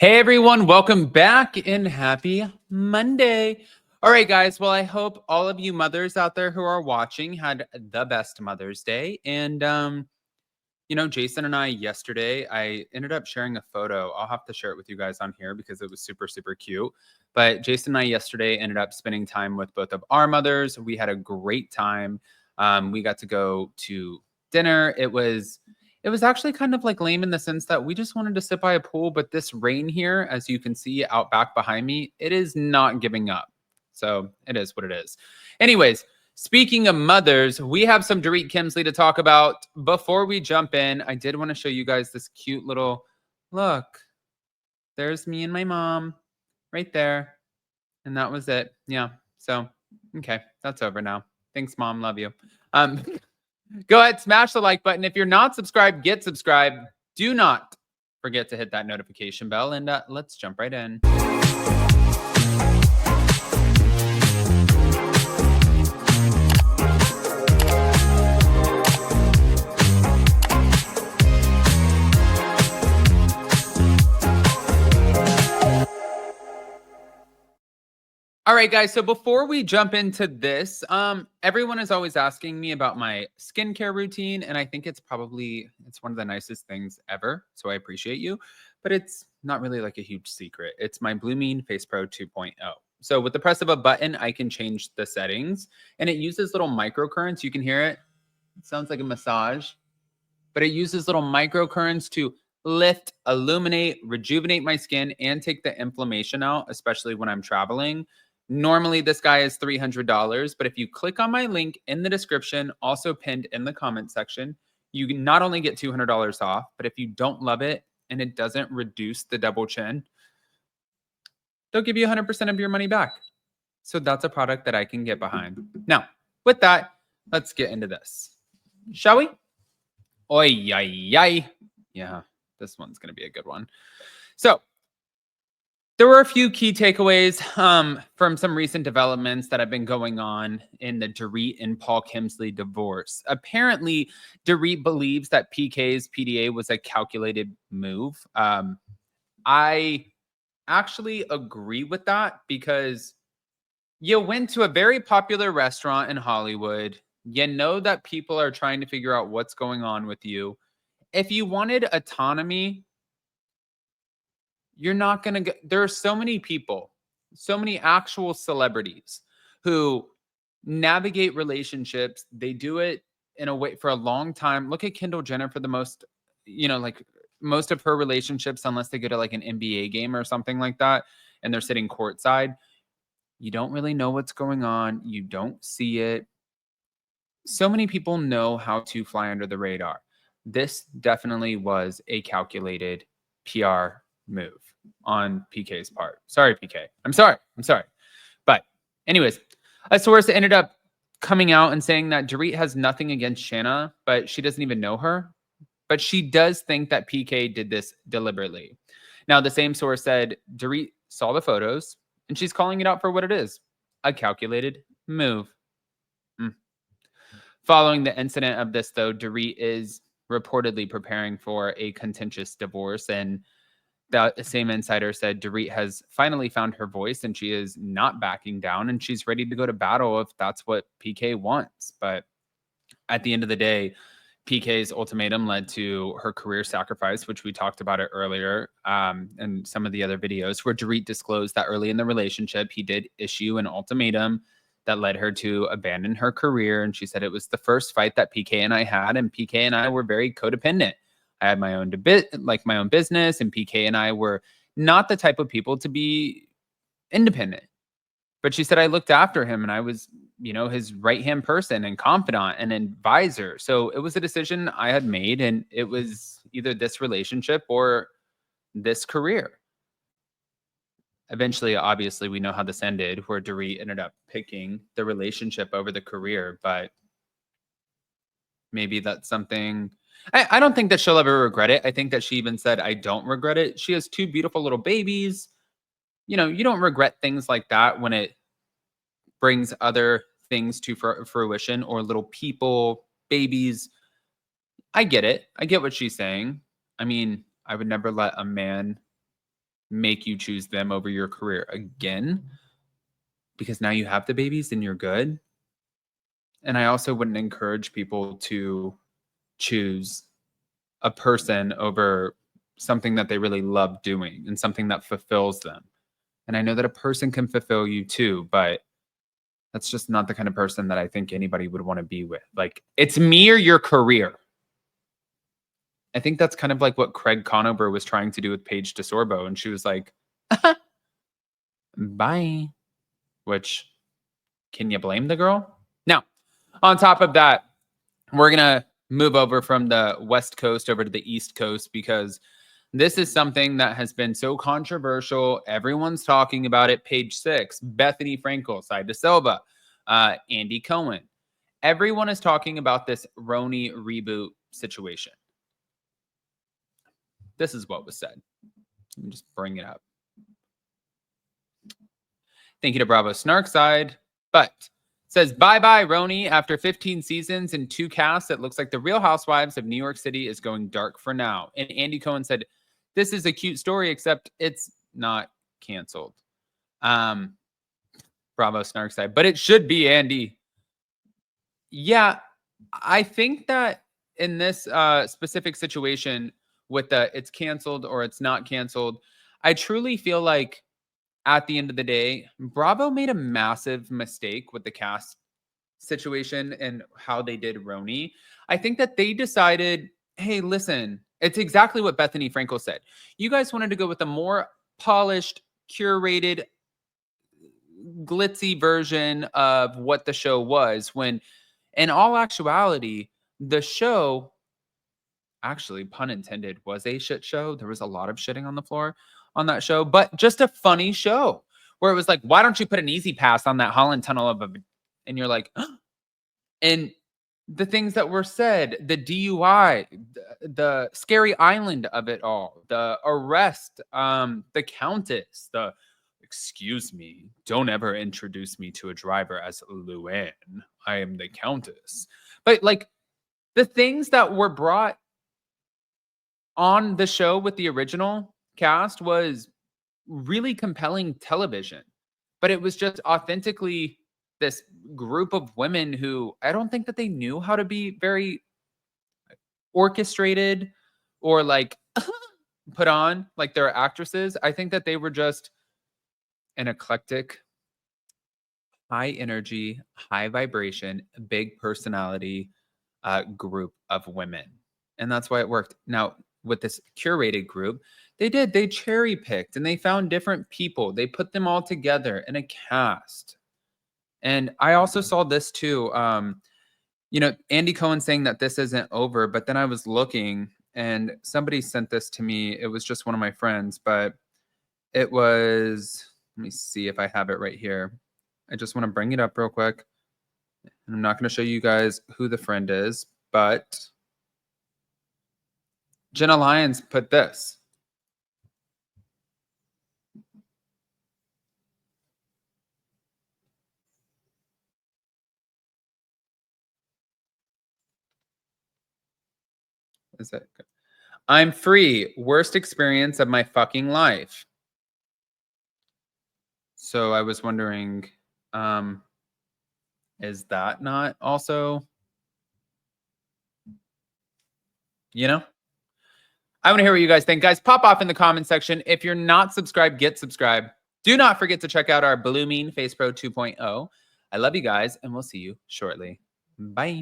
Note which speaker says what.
Speaker 1: Hey everyone, welcome back and happy Monday. All right, guys. Well, I hope all of you mothers out there who are watching had the best Mother's Day. And Jason and I yesterday, I ended up sharing a photo. I'll have to share it with you guys on here because it was super, super cute. But Jason and I yesterday ended up spending time with both of our mothers. We had a great time. We got to go to dinner. It was actually kind of like lame in the sense that we just wanted to sit by a pool, but this rain here, as you can see out back behind me, it is not giving up. So it is what it is. Anyways, speaking of mothers, we have some Dorit Kemsley to talk about. Before we jump in, I did want to show you guys this cute little look. There's me and my mom right there. And that was it. Yeah. So, okay, that's over now. Thanks, Mom. Love you. Go ahead, smash the like button. If you're not subscribed, get subscribed. Do not forget to hit that notification bell, and let's jump right in. All right, guys. So before we jump into this, everyone is always asking me about my skincare routine, and I think it's one of the nicest things ever. So I appreciate you, but it's not really like a huge secret. It's my Blue Mean Face Pro 2.0. So with the press of a button, I can change the settings, and it uses little microcurrents. You can hear it. It sounds like a massage, but it uses little microcurrents to lift, illuminate, rejuvenate my skin, and take the inflammation out, especially when I'm traveling. Normally, this guy is $300, but if you click on my link in the description, also pinned in the comment section, you can not only get $200 off, but if you don't love it and it doesn't reduce the double chin, they'll give you 100% of your money back. So that's a product that I can get behind. Now, with that, let's get into this. Shall we? Oy, yi, yi. Yeah, this one's going to be a good one. So, there were a few key takeaways from some recent developments that have been going on in the Dorit and PK Kemsley divorce. Apparently, Dorit believes that PK's PDA was a calculated move. I actually agree with that because you went to a very popular restaurant in Hollywood. You know that people are trying to figure out what's going on with you. If you wanted autonomy, you're not going to get, there are so many people, so many actual celebrities who navigate relationships. They do it in a way for a long time. Look at Kendall Jenner for the most, like most of her relationships, unless they go to like an NBA game or something like that, and they're sitting courtside, you don't really know what's going on. You don't see it. So many people know how to fly under the radar. This definitely was a calculated PR move on PK's part. Sorry, PK. I'm sorry. But anyways, a source ended up coming out and saying that Dorit has nothing against Shana, but she doesn't even know her. But she does think that PK did this deliberately. Now, the same source said Dorit saw the photos and she's calling it out for what it is, a calculated move. Following the incident of this, though, Dorit is reportedly preparing for a contentious divorce, and the same insider said Dorit has finally found her voice and she is not backing down and she's ready to go to battle if that's what PK wants. But at the end of the day, PK's ultimatum led to her career sacrifice, which we talked about it earlier, and some of the other videos where Dorit disclosed that early in the relationship, he did issue an ultimatum that led her to abandon her career. And she said it was the first fight that PK and I had, and PK and I were very codependent. I had my own business, and PK and I were not the type of people to be independent. But she said I looked after him and I was, his right-hand person and confidant and advisor. So it was a decision I had made, and it was either this relationship or this career. Eventually, obviously, we know how this ended, where Dorit ended up picking the relationship over the career, but maybe that's something. I don't think that she'll ever regret it. I think that she even said, I don't regret it. She has two beautiful little babies. You don't regret things like that when it brings other things to fruition, or little people, babies. I get it. I get what she's saying. I mean, I would never let a man make you choose them over your career again, because now you have the babies and you're good. And I also wouldn't encourage people to choose a person over something that they really love doing and something that fulfills them. And I know that a person can fulfill you too, but that's just not the kind of person that I think anybody would want to be with. Like, it's me or your career. I think that's kind of like what Craig Conover was trying to do with Paige DeSorbo. And she was like, bye. Which, can you blame the girl? Now, on top of that, we're going to move over from the West Coast over to the East Coast, because this is something that has been so controversial. Everyone's talking about it. Page 6, Bethany Frankel, Saida Silva, Andy Cohen. Everyone is talking about this RHONY reboot situation. This is what was said. Let me just bring it up. Thank you to Bravo Snarkside. But says, bye-bye, RHONY. After 15 seasons and 2 casts, it looks like the Real Housewives of New York City is going dark for now. And Andy Cohen said, this is a cute story, except it's not canceled. Bravo Snarkside. But it should be, Andy. Yeah, I think that in this specific situation with the it's canceled or it's not canceled, I truly feel like at the end of the day, Bravo made a massive mistake with the cast situation and how they did RHONY. I think that they decided, hey, listen, it's exactly what Bethany Frankel said. You guys wanted to go with a more polished, curated, glitzy version of what the show was, when in all actuality, the show, actually, pun intended, was a shit show. There was a lot of shitting on the floor on that show, but just a funny show where it was like, why don't you put an easy pass on that Holland Tunnel of a, and you're like, oh. And the things that were said, the DUI, the scary island of it all, the arrest, the Countess, the excuse me, don't ever introduce me to a driver as Luann. I am the Countess. But like the things that were brought on the show with the original cast was really compelling television, but it was just authentically this group of women who I don't think that they knew how to be very orchestrated or like put on like their actresses. I think that they were just an eclectic, high energy, high vibration, big personality group of women. And that's why it worked. Now, with this curated group, they cherry picked and they found different people. They put them all together in a cast. And I also saw this too. You know, Andy Cohen saying that this isn't over, but then I was looking and somebody sent this to me. It was just one of my friends, but it was, let me see if I have it right here. I just want to bring it up real quick. And I'm not going to show you guys who the friend is, but Jenna Lyons put this. Is that good? I'm free. Worst experience of my fucking life. So I was wondering, is that not also, you know? I want to hear what you guys think. Guys, pop off in the comment section. If you're not subscribed, get subscribed. Do not forget to check out our blooming Face Pro 2.0. I love you guys, and we'll see you shortly. Bye.